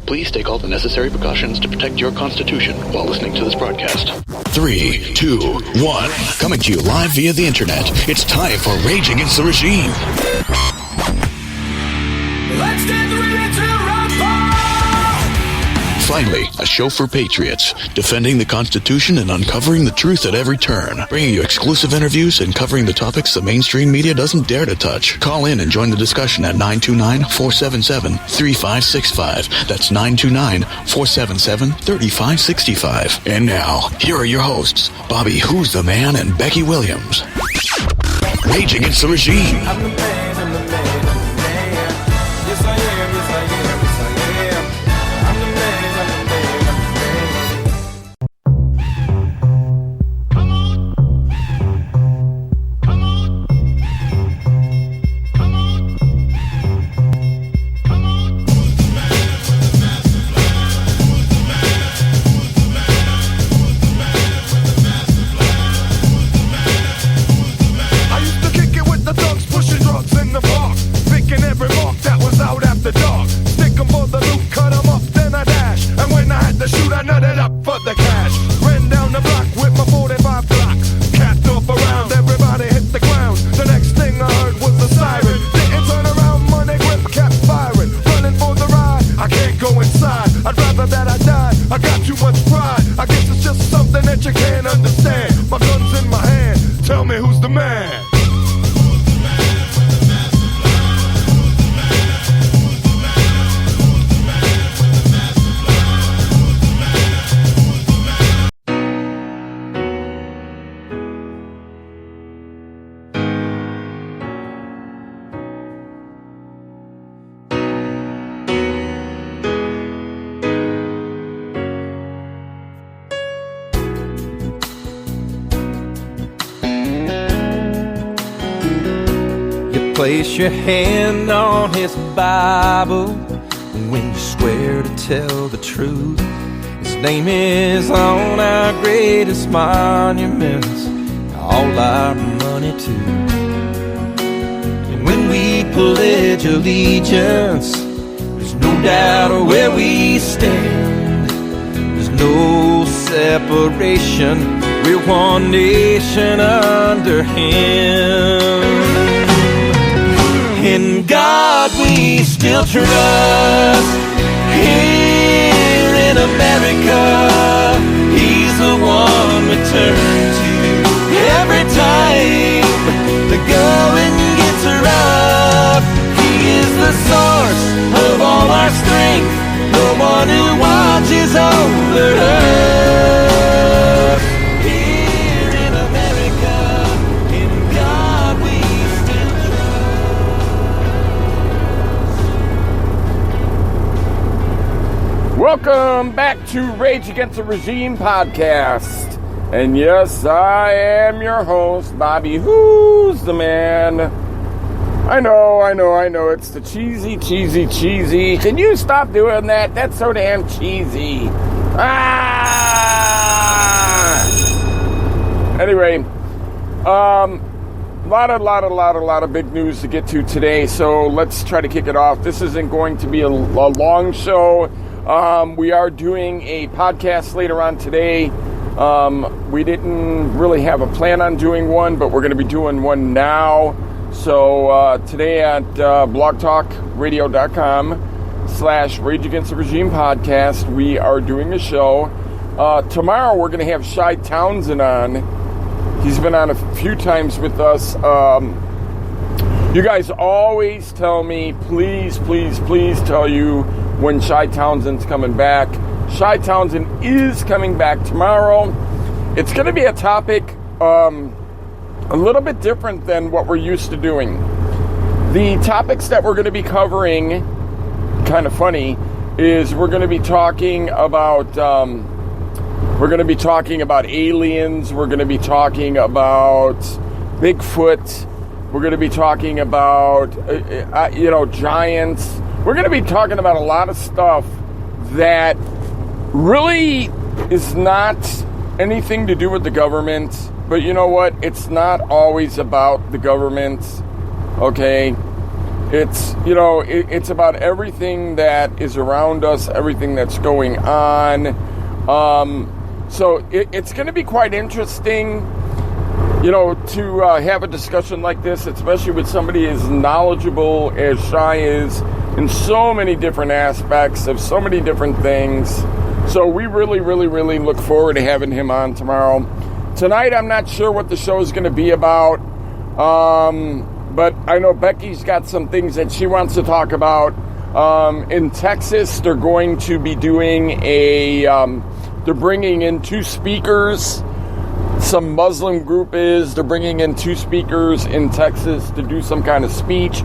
Please take all the necessary precautions to protect your Constitution while listening to this broadcast. 3, 2, 1. Coming to you live via the internet. It's time for Rage Against the Regime. Let's get ready to rumble! Finally, a show for patriots, defending the Constitution and uncovering the truth at every turn. Bringing you exclusive interviews and covering the topics the mainstream media doesn't dare to touch. Call in and join the discussion at 929-477-3565. That's 929-477-3565. And now, here are your hosts, Bobby Who's the Man and Becky Williams. Rage Against the Regime. I'm the man, I'm the man, I'm the man. Yes, I am, yes, I am, yes, I am. I'm the man, I'm the man, I'm the man. Come on. Come on. Come on. Come on. Who's the man with the massive flag? Who's the man? Who's the man? Who's the man with the massive flag? Who's the man? Who's the man? I used to kick it with the thugs, pushing drugs in the park, picking every mark that was out after dark. Stick 'em for the loot, cut 'em up, then I dash. And when I had to shoot, I nutted up for the cash. Ran down the block with my 45 Glock. Capped off around, everybody hit the ground. The next thing I heard was a siren. Didn't turn around, money grip kept firing. Running for the ride, I can't go inside. I'd rather that I died, I got too much pride. I guess it's just something that you can't understand. My gun's in my hand, tell me who's the man. Place your hand on his Bible when you swear to tell the truth. His name is on our greatest monuments, all our money too. And when we pledge allegiance, there's no doubt of where we stand. There's no separation, we're one nation under him. In God we still trust. Here in America, He's the one we turn to. Every time the going gets rough, He is the source of all our strength, the one who watches over us. Here in America, in God we still trust. Welcome back to Rage Against the Regime podcast. And yes, I am your host, Bobby Who's the Man. I know, it's the cheesy. Can you stop doing that? That's so damn cheesy. Anyway, lot of big news to get to today, so let's try to kick it off. This isn't going to be a long show. We are doing a podcast later on today. We didn't really have a plan on doing one, but we're going to be doing one now. So today at blogtalkradio.com/Rage Against the Regime podcast, we are doing a show. Tomorrow we're going to have Shai Townsend on. He's been on a few times with us. You guys always tell me, please tell you when Shai Townsend's coming back. Shai Townsend is coming back tomorrow. It's going to be a topic a little bit different than what we're used to doing. The topics that we're going to be covering, kind of funny, is we're going to be talking about aliens. We're going to be talking about Bigfoot. We're going to be talking about giants. We're going to be talking about a lot of stuff that really is not anything to do with the government. But you know what? It's not always about the government, okay? It's, it's about everything that is around us, everything that's going on. So it's going to be quite interesting, to have a discussion like this, especially with somebody as knowledgeable as Shai is in so many different aspects of so many different things. So we really, really, really look forward to having him on tomorrow. Tonight, I'm not sure what the show is going to be about. But I know Becky's got some things that she wants to talk about. In Texas, they're going to be doing they're bringing in 2 speakers. Some Muslim group they're bringing in 2 speakers in Texas to do some kind of speech.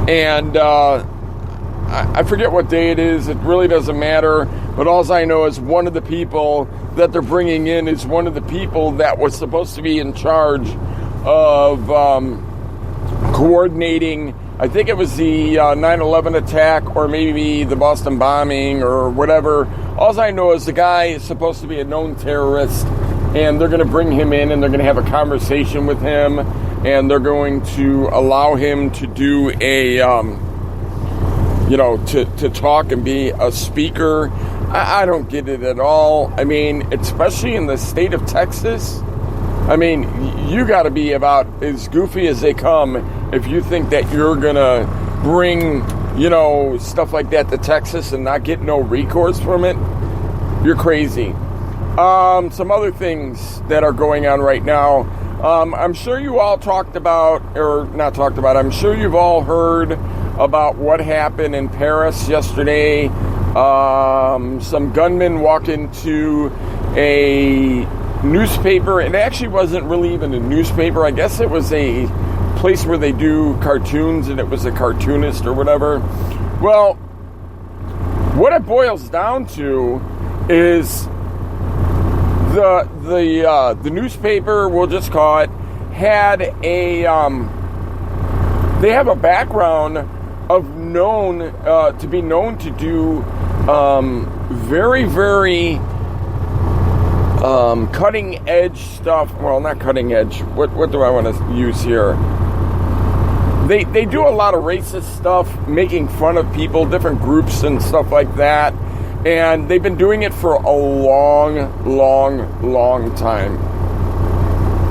And I forget what day it is. It really doesn't matter. But all I know is one of the people that they're bringing in is one of the people that was supposed to be in charge of coordinating, I think it was the 9/11 attack or maybe the Boston bombing or whatever. All I know is the guy is supposed to be a known terrorist, and they're going to bring him in and they're going to have a conversation with him, and they're going to allow him to do to talk and be a speaker. I don't get it at all. I mean, especially in the state of Texas, I mean, you got to be about as goofy as they come if you think that you're going to bring, stuff like that to Texas and not get no recourse from it. You're crazy. Some other things that are going on right now. I'm sure you all I'm sure you've all heard about what happened in Paris yesterday. Some gunmen walked into a newspaper. It actually wasn't really even a newspaper. I guess it was a place where they do cartoons, and it was a cartoonist or whatever. Well, what it boils down to is the newspaper, we'll just call it, had they have a background of to be known to do very, very cutting edge stuff. Well, not cutting edge. What do I want to use here? They do a lot of racist stuff, making fun of people, different groups and stuff like that. And they've been doing it for a long, long, long time.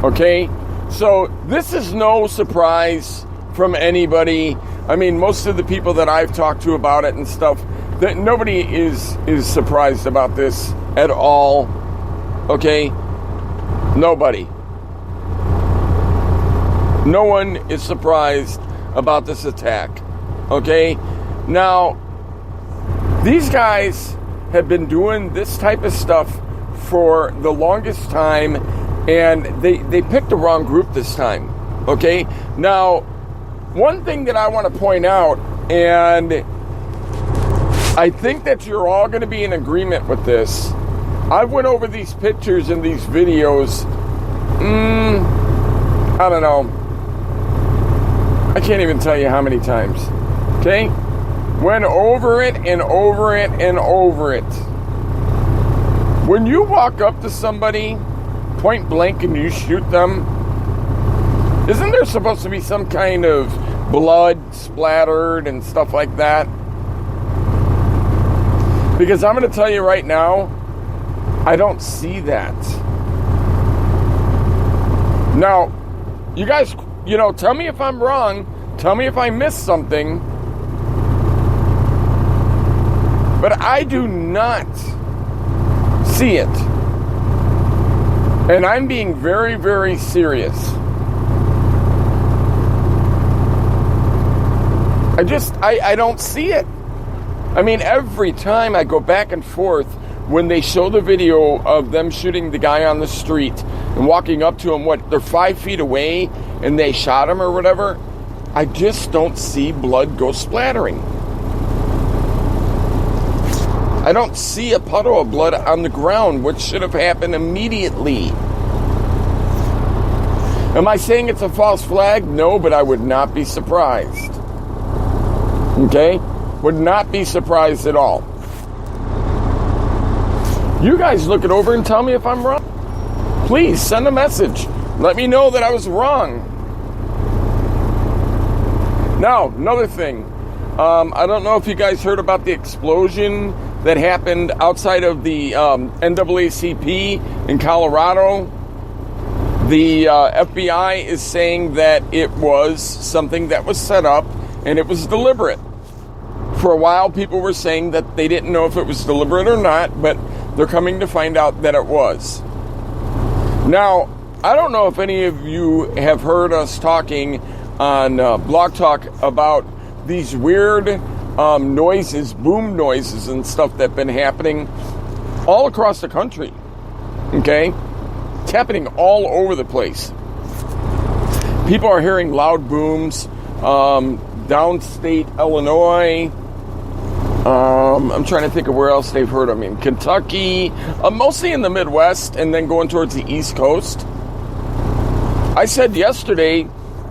Okay? So this is no surprise from anybody. I mean, most of the people that I've talked to about it and stuff, that nobody is surprised about this at all. Okay? Nobody. No one is surprised about this attack. Okay? Now, these guys have been doing this type of stuff for the longest time, and they picked the wrong group this time. Okay? Now, one thing that I want to point out, and I think that you're all going to be in agreement with this. I went over these pictures and these videos, I don't know. I can't even tell you how many times. Okay? Went over it and over it and over it. When you walk up to somebody point blank and you shoot them, isn't there supposed to be some kind of blood splattered and stuff like that? Because I'm going to tell you right now, I don't see that. Now, you guys, tell me if I'm wrong. Tell me if I missed something. But I do not see it. And I'm being very, very serious. I don't see it. I mean, every time I go back and forth, when they show the video of them shooting the guy on the street and walking up to him, they're 5 feet away and they shot him or whatever, I just don't see blood go splattering. I don't see a puddle of blood on the ground, which should have happened immediately. Am I saying it's a false flag? No, but I would not be surprised. Okay? Would not be surprised at all. You guys look it over and tell me if I'm wrong. Please send a message. Let me know that I was wrong. Now, another thing. I don't know if you guys heard about the explosion that happened outside of the NAACP in Colorado. The FBI is saying that it was something that was set up and it was deliberate. For a while, people were saying that they didn't know if it was deliberate or not, but they're coming to find out that it was. Now, I don't know if any of you have heard us talking on Blog Talk about these weird noises, boom noises and stuff that have been happening all across the country. Okay? It's happening all over the place. People are hearing loud booms downstate Illinois. I'm trying to think of where else they've heard them. In Kentucky, mostly in the Midwest, and then going towards the East Coast. I said yesterday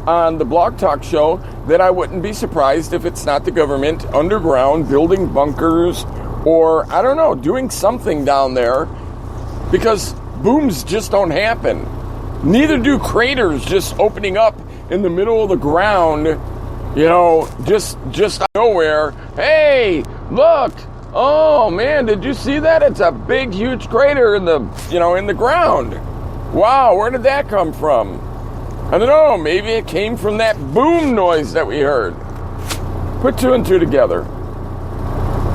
on the Blog Talk show that I wouldn't be surprised if it's not the government underground building bunkers or, I don't know, doing something down there, because booms just don't happen. Neither do craters just opening up in the middle of the ground, you know, just out of nowhere. Hey, look! Oh man, did you see that? It's a big, huge crater in the ground. Wow, where did that come from? I don't know, maybe it came from that boom noise that we heard. Put two and two together.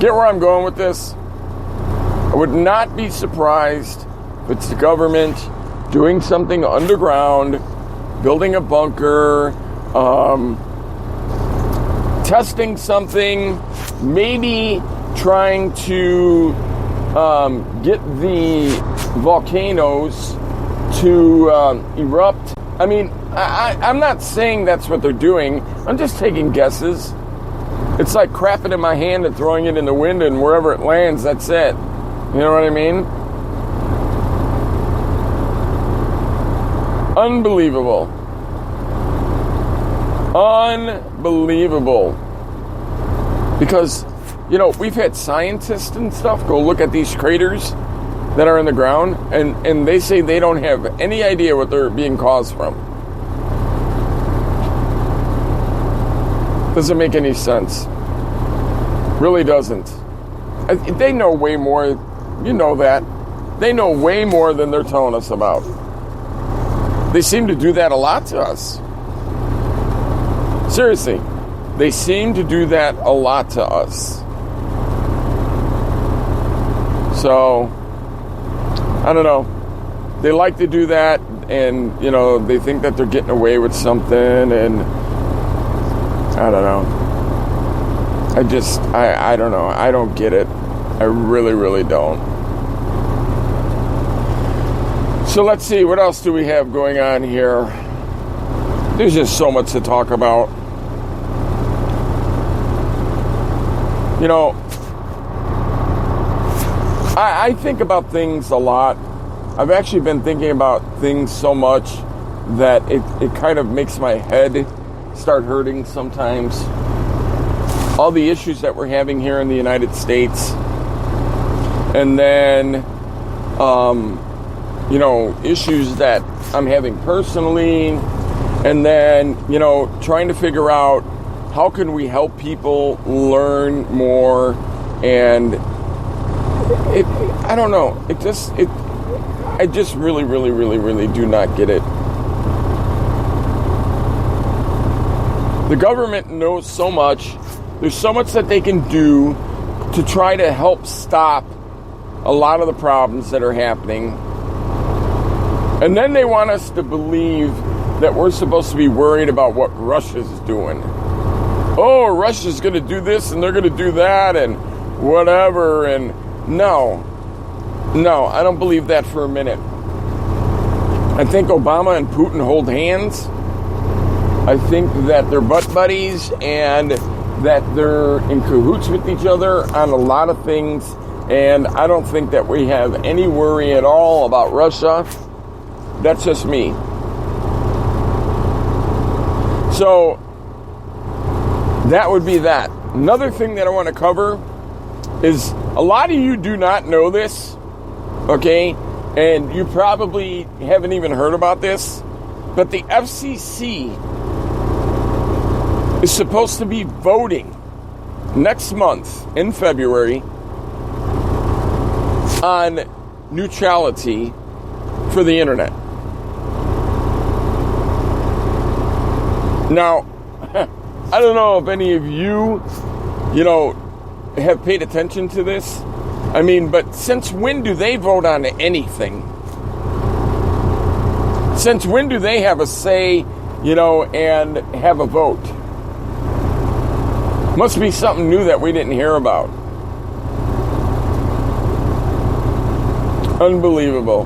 Get where I'm going with this? I would not be surprised if it's the government doing something underground, building a bunker, testing something, maybe trying to get the volcanoes to erupt. I mean, I'm not saying that's what they're doing. I'm just taking guesses. It's like crapping in my hand and throwing it in the wind, and wherever it lands, that's it. You know what I mean? Unbelievable. Unbelievable. Because, you know, we've had scientists and stuff go look at these craters that are in the ground, and they say they don't have any idea what they're being caused from. Doesn't make any sense. Really doesn't. They know way more, you know that. They know way more than they're telling us about. They seem to do that a lot to us. Seriously, they seem to do that a lot to us. So, I don't know. They like to do that, and, you know, they think that they're getting away with something, and I don't know. I don't know. I don't get it. I really, really don't. So let's see, what else do we have going on here? There's just so much to talk about. You know, I think about things a lot. I've actually been thinking about things so much that it kind of makes my head start hurting sometimes. All the issues that we're having here in the United States. And then, you know, issues that I'm having personally. And then, you know, trying to figure out how can we help people learn more. And I don't know. I just really, really, really, really do not get it. The government knows so much. There's so much that they can do to try to help stop a lot of the problems that are happening. And then they want us to believe that we're supposed to be worried about what Russia's doing. Oh, Russia's going to do this and they're going to do that and whatever. And no, I don't believe that for a minute. I think Obama and Putin hold hands. I think that they're butt buddies and that they're in cahoots with each other on a lot of things. And I don't think that we have any worry at all about Russia. That's just me. So that would be that. Another thing that I want to cover is a lot of you do not know this, okay? And you probably haven't even heard about this, but the FCC is supposed to be voting next month in February on neutrality for the internet. Now, I don't know if any of you, have paid attention to this. I mean, but since when do they vote on anything? Since when do they have a say, and have a vote? Must be something new that we didn't hear about. Unbelievable.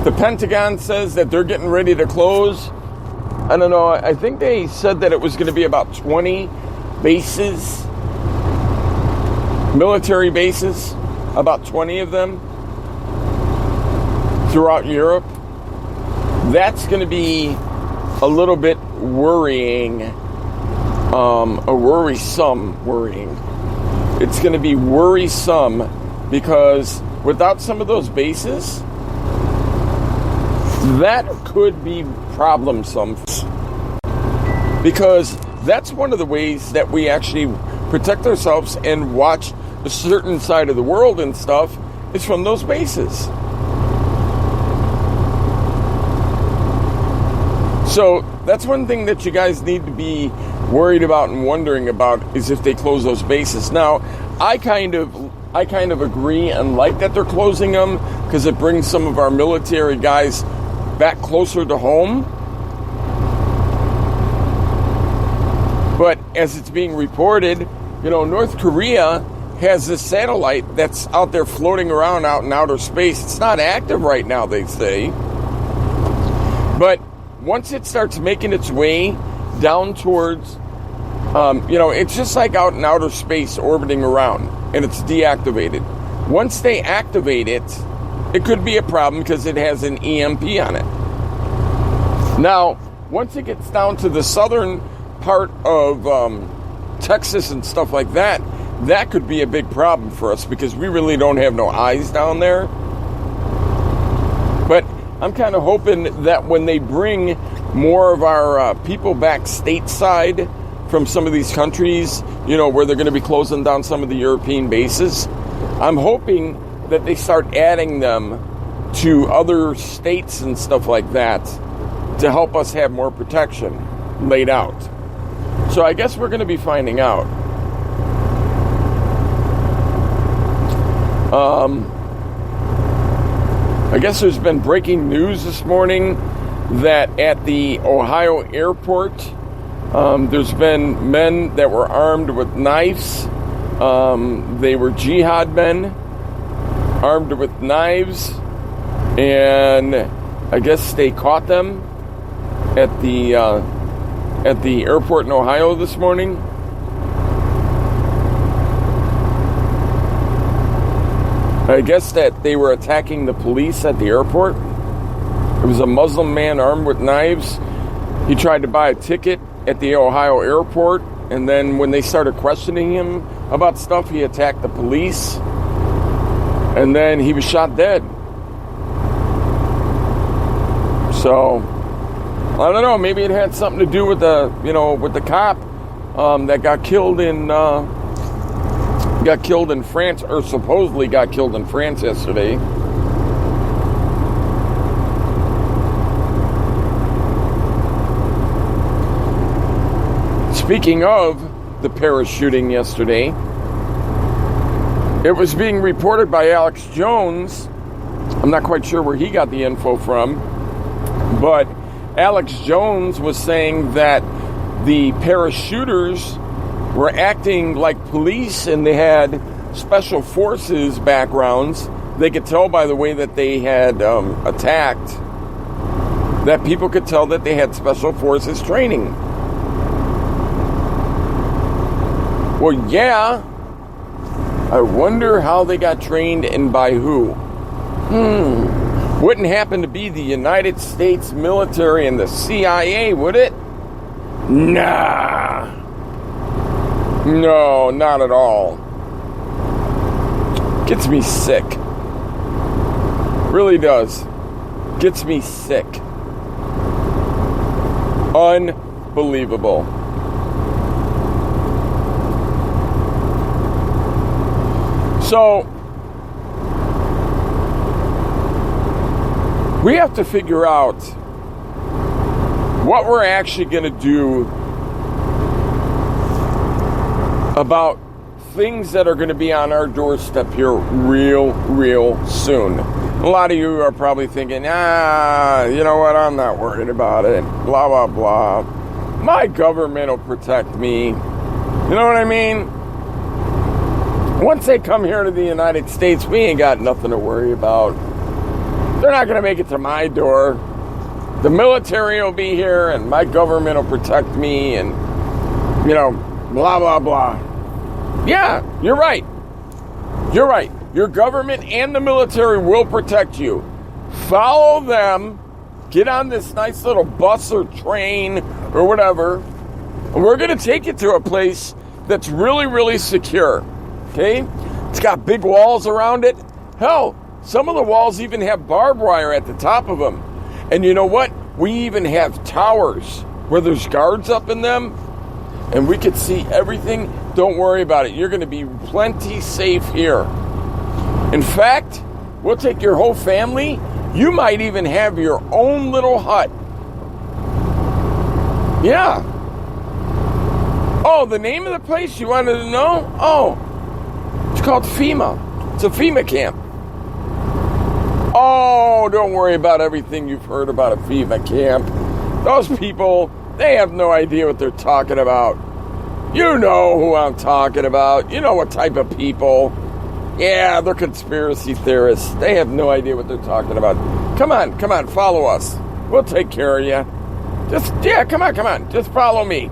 The Pentagon says that they're getting ready to close. I don't know. I think they said that it was going to be about 20 bases, military bases, about 20 of them throughout Europe. That's going to be a little bit worrying, worrying. It's going to be worrisome because without some of those bases, that could be problemsome. Because that's one of the ways that we actually protect ourselves and watch a certain side of the world and stuff is from those bases. So that's one thing that you guys need to be worried about and wondering about is if they close those bases. Now, I kind of agree and like that they're closing them because it brings some of our military guys back closer to home. But as it's being reported, North Korea has this satellite that's out there floating around out in outer space. It's not active right now, they say. But once it starts making its way down towards, it's just like out in outer space orbiting around, and it's deactivated. Once they activate it, it could be a problem because it has an EMP on it. Now, once it gets down to the southern part of Texas and stuff like that, that could be a big problem for us because we really don't have no eyes down there. But I'm kind of hoping that when they bring more of our people back stateside from some of these countries, where they're going to be closing down some of the European bases, I'm hoping that they start adding them to other states and stuff like that to help us have more protection laid out. So I guess we're going to be finding out. I guess there's been breaking news this morning that at the Ohio airport, there's been men that were armed with knives. They were jihad men, armed with knives, and I guess they caught them at the airport in Ohio this morning. I guess that they were attacking the police at the airport. It was a Muslim man armed with knives. He tried to buy a ticket at the Ohio airport, and then when they started questioning him about stuff, he attacked the police, and then he was shot dead. So, I don't know, maybe it had something to do with the cop that got killed in France, or supposedly got killed in France yesterday. Speaking of the Paris shooting yesterday, it was being reported by Alex Jones. I'm not quite sure where he got the info from, but Alex Jones was saying that the Paris shooters were acting like police and they had special forces backgrounds. They could tell by the way that they had attacked, that people could tell that they had special forces training. Well, yeah. I wonder how they got trained and by who. Wouldn't happen to be the United States military and the CIA, would it? Nah. No, not at all. Gets me sick. Really does. Gets me sick. Unbelievable. So, we have to figure out what we're actually going to do about things that are going to be on our doorstep here real soon. A lot of you are probably thinking, you know what, I'm not worried about it, blah, blah, blah. My government will protect me. You know what I mean? Once they come here to the United States, we ain't got nothing to worry about. They're not going to make it to my door. The military will be here, and my government will protect me, and, blah, blah, blah. Yeah, you're right. You're right. Your government and the military will protect you. Follow them. Get on this nice little bus or train or whatever. And we're going to take you to a place that's really secure. Okay? It's got big walls around it. Hell, some of the walls even have barbed wire at the top of them. And you know what? We even have towers where there's guards up in them. And we can see everything. Don't worry about it. You're going to be plenty safe here. In fact, we'll take your whole family. You might even have your own little hut. Yeah. Oh, the name of the place you wanted to know? Oh, it's called FEMA. It's a FEMA camp. Oh, don't worry about everything you've heard about a FEMA camp. Those people, they have no idea what they're talking about. You know who I'm talking about. You know what type of people. Yeah, they're conspiracy theorists. They have no idea what they're talking about. Come on, follow us. We'll take care of you. Come on. Just follow me.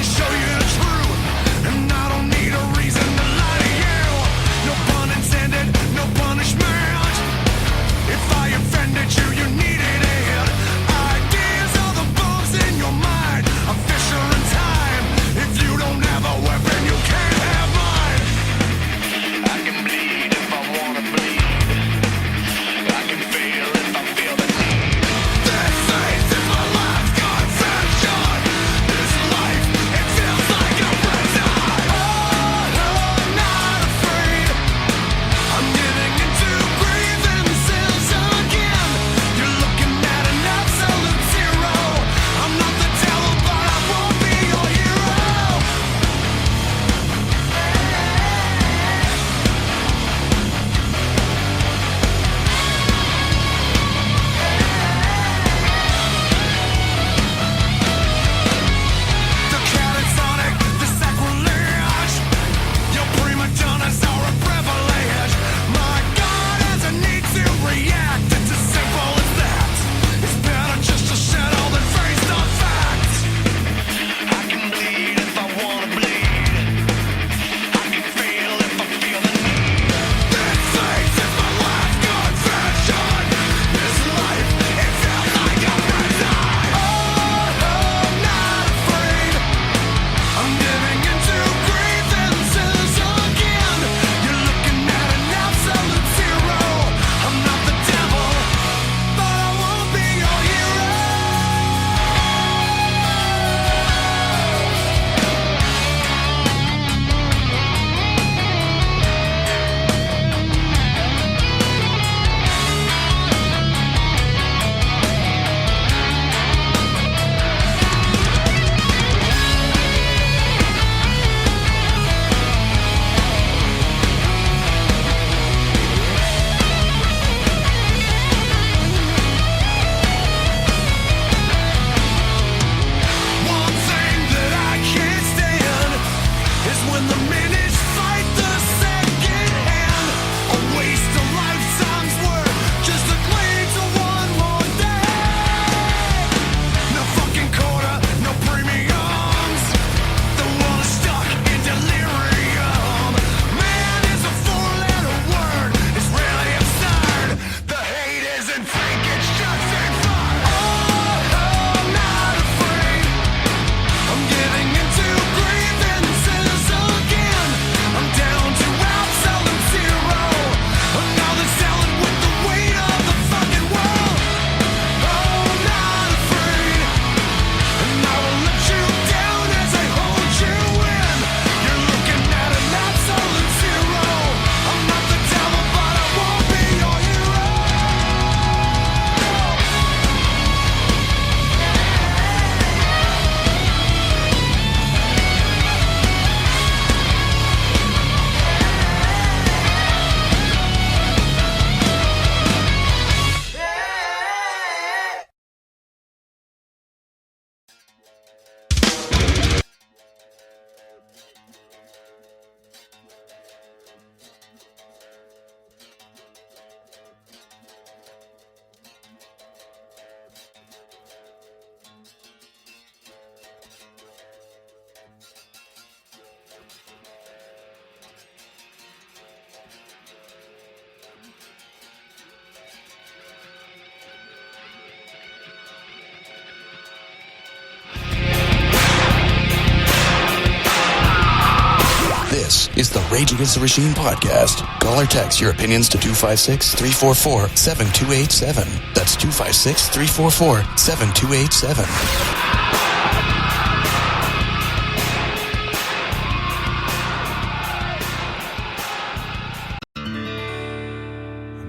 Show you the truth, and I don't need a reason to lie to you. This is the Rage Against the Regime podcast. Call or text your opinions to 256-344-7287. That's 256-344-7287.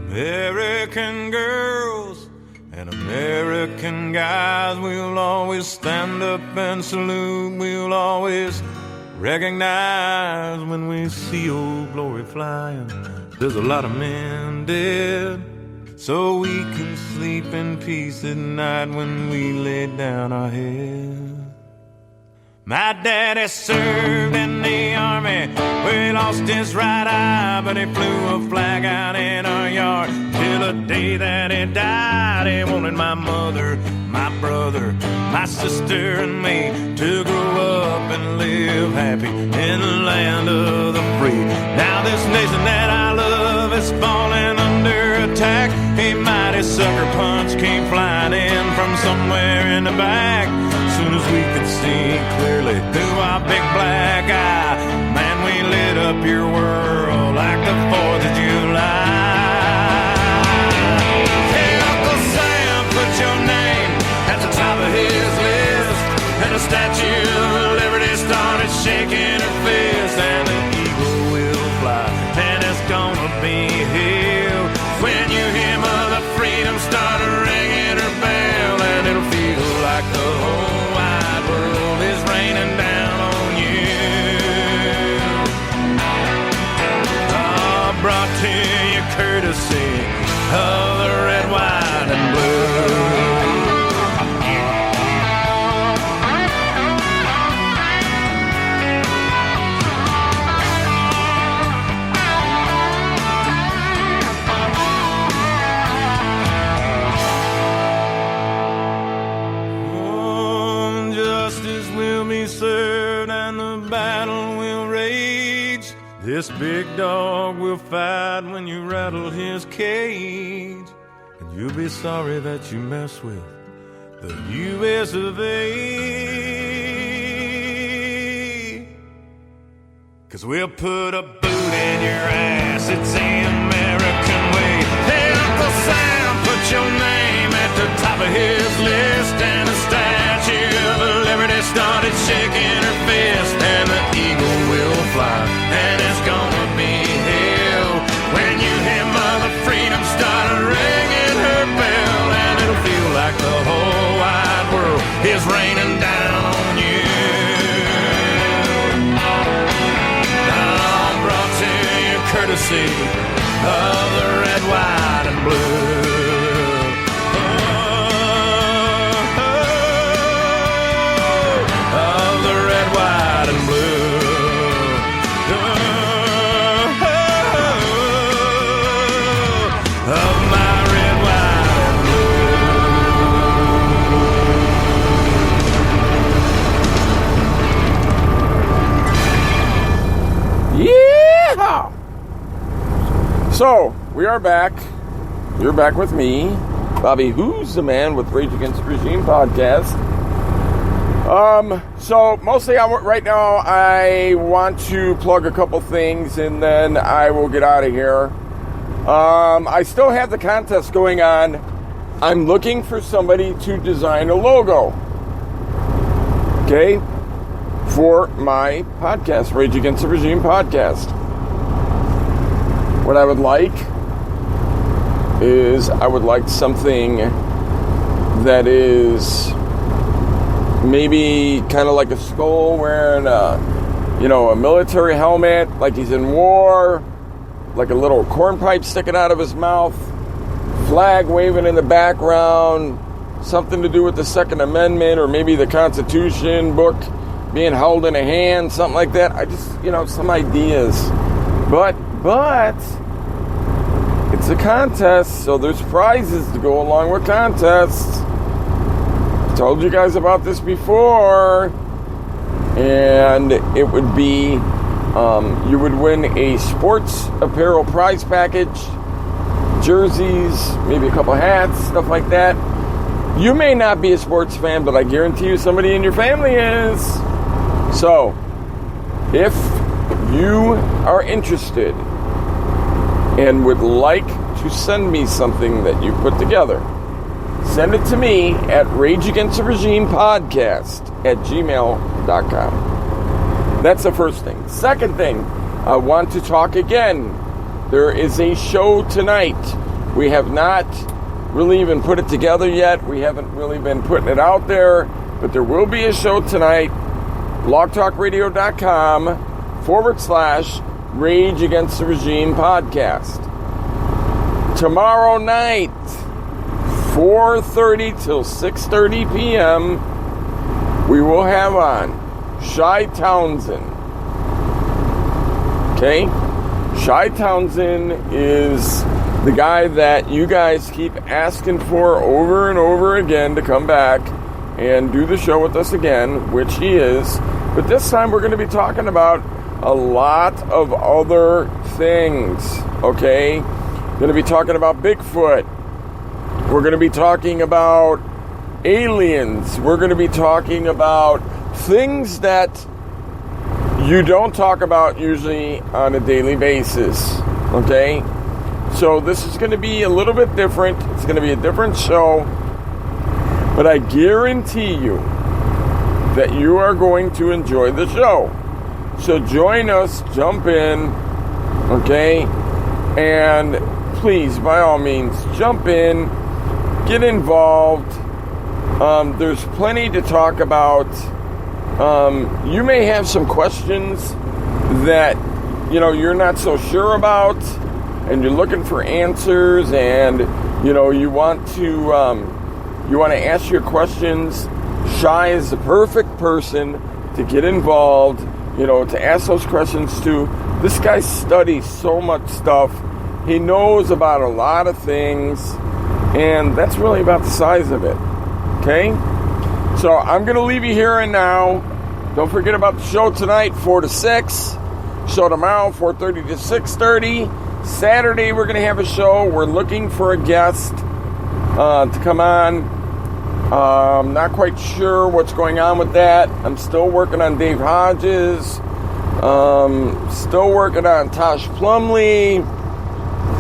American girls and American guys, we'll always stand up and salute. We'll always recognize when we see old glory flying. There's a lot of men dead, so we can sleep in peace at night when we lay down our head. My daddy served in the army, where he lost his right eye, but he flew a flag out in our yard till the day that he died. He wanted my mother, my brother, my sister and me to grow up and live happy in the land of the free. Now this nation that I love is falling under attack. A mighty sucker punch came flying in from somewhere in the back. Soon as we could see clearly through our big black eye, man, we lit up your world like the 4th of July. Hey, Uncle Sam, put your name at the top of his list, and the Statue of Liberty started shaking her fist, and the eagle will fly, and it's gonna be here when you hear Mother Freedom start ringing her bell, and it'll feel like the whole world is raining down on you. Brought to you courtesy of the red, white, and blue. Served and the battle will rage. This big dog will fight when you rattle his cage, and you'll be sorry that you mess with the U.S. of A. 'Cause we'll put a boot in your ass, it's the American way. Hey, Uncle Sam, put your name at the top of his list, and the Statue of Liberty started shaking her fist, and the eagle will fly, and it's gonna be hell when you hear Mother Freedom start ringing her bell, and it'll feel like the whole wide world is raining down on you. I'm brought to you courtesy of the red, white, and blue. White and blue. Of my red, white, and blue. Yeah! So, we are back. You're back with me, Bobby Who's the Man with Rage Against the Regime podcast. So mostly right now I want to plug a couple things and then I will get out of here. I still have the contest going on. I'm looking for somebody to design a logo. Okay? For my podcast, Rage Against the Regime podcast. What I would like is I would like something that is maybe kind of like a skull wearing a military helmet, like he's in war, like a little cornpipe sticking out of his mouth, flag waving in the background, something to do with the Second Amendment or maybe the Constitution book being held in a hand, something like that. I just, some ideas. But it's a contest, so there's prizes to go along with contests. Told you guys about this before, and it would be you would win a sports apparel prize package, jerseys, maybe a couple hats, stuff like that. You may not be a sports fan, but I guarantee you somebody in your family is. So if you are interested and would like to send me something that you put together, send it to me at rageagainsttheregimepodcast@gmail.com. That's the first thing. Second thing, I want to talk again. There is a show tonight. We have not really even put it together yet. We haven't really been putting it out there, but there will be a show tonight. Blogtalkradio.com/Rage Against the Regime podcast. Tomorrow night, 4:30 till 6:30 p.m., we will have on Shai Townsend. Okay? Shai Townsend is the guy that you guys keep asking for over and over again to come back and do the show with us again, which he is. But this time we're going to be talking about a lot of other things, okay? Going to be talking about Bigfoot. We're going to be talking about aliens. We're going to be talking about things that you don't talk about usually on a daily basis, okay? So this is going to be a little bit different. It's going to be a different show. But I guarantee you that you are going to enjoy the show. So join us, jump in, okay? And please, by all means, jump in, get involved. There's plenty to talk about. You may have some questions that, you're not so sure about, and you're looking for answers, and, you want to ask your questions. Shai is the perfect person to get involved, to ask those questions to. This guy studies so much stuff. He knows about a lot of things, and that's really about the size of it. Okay? So I'm going to leave you here and now. Don't forget about the show tonight, 4 to 6. Show tomorrow, 4:30 to 6:30. Saturday, we're going to have a show. We're looking for a guest to come on. I'm not quite sure what's going on with that. I'm still working on Dave Hodges. Still working on Tosh Plumley.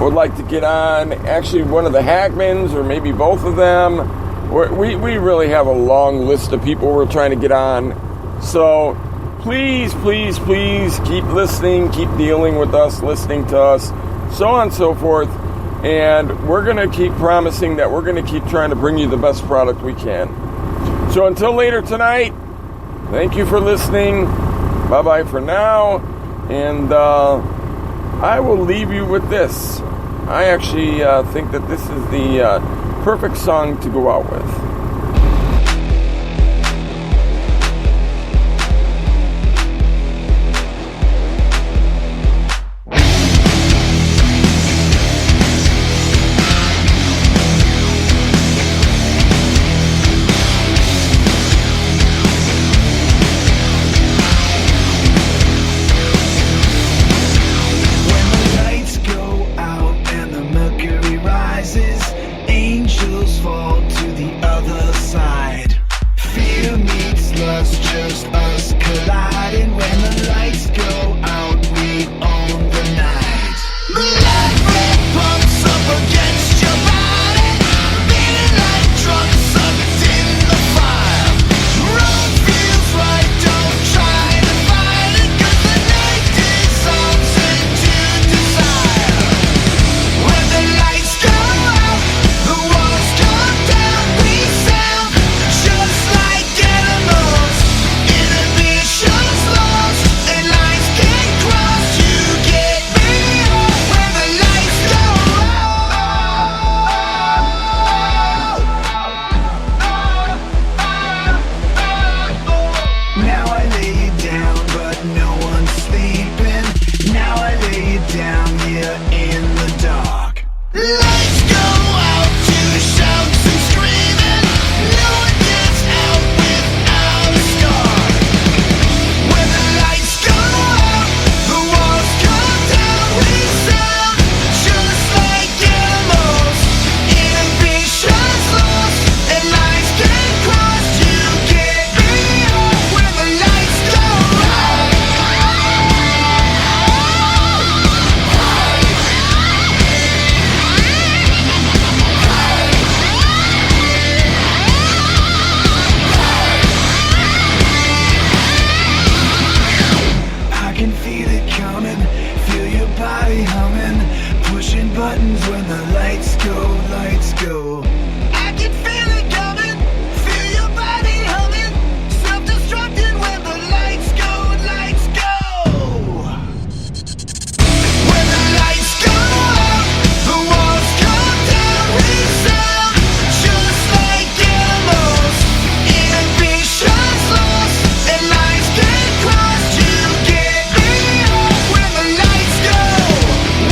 Would like to get on actually one of the Hackmans or maybe both of them. We really have a long list of people we're trying to get on. So please, please, please keep listening, keep dealing with us, listening to us, so on and so forth. And we're going to keep promising that we're going to keep trying to bring you the best product we can. So until later tonight, thank you for listening. Bye-bye for now. And I will leave you with this. I actually think that this is the perfect song to go out with. Angels fall to the other coming. Feel your body humming, pushing buttons when the lights go, lights go. I can feel it coming. Feel your body humming, self-destructing when the lights go, lights go. When the lights go out, the walls come down, we sound just like animals. Inhibitions lost and lines get crossed. You get me up when the lights go.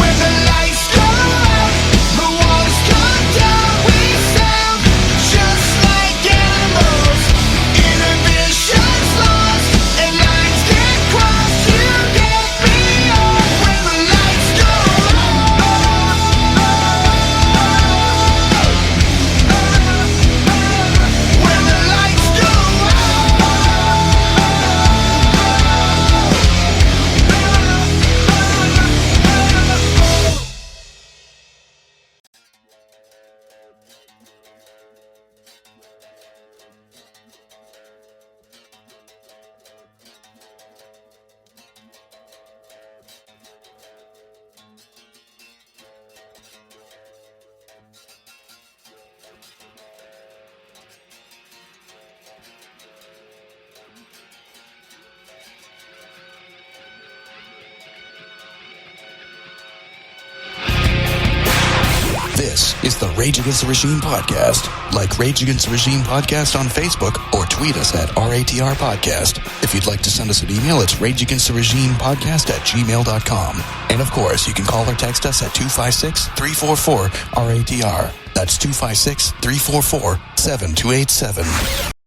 When the lights go out, the walls come down, we sound just like animals. Inhibitions lost and lines get crossed. You get me up when the lights go out. When the lights go This is the Rage Against the Regime podcast. Like Rage Against the Regime podcast on Facebook or tweet us at RATR Podcast. If you'd like to send us an email, it's rageagainsttheregimepodcast@gmail.com. And of course, you can call or text us at 256-344-RATR. That's 256-344-7287.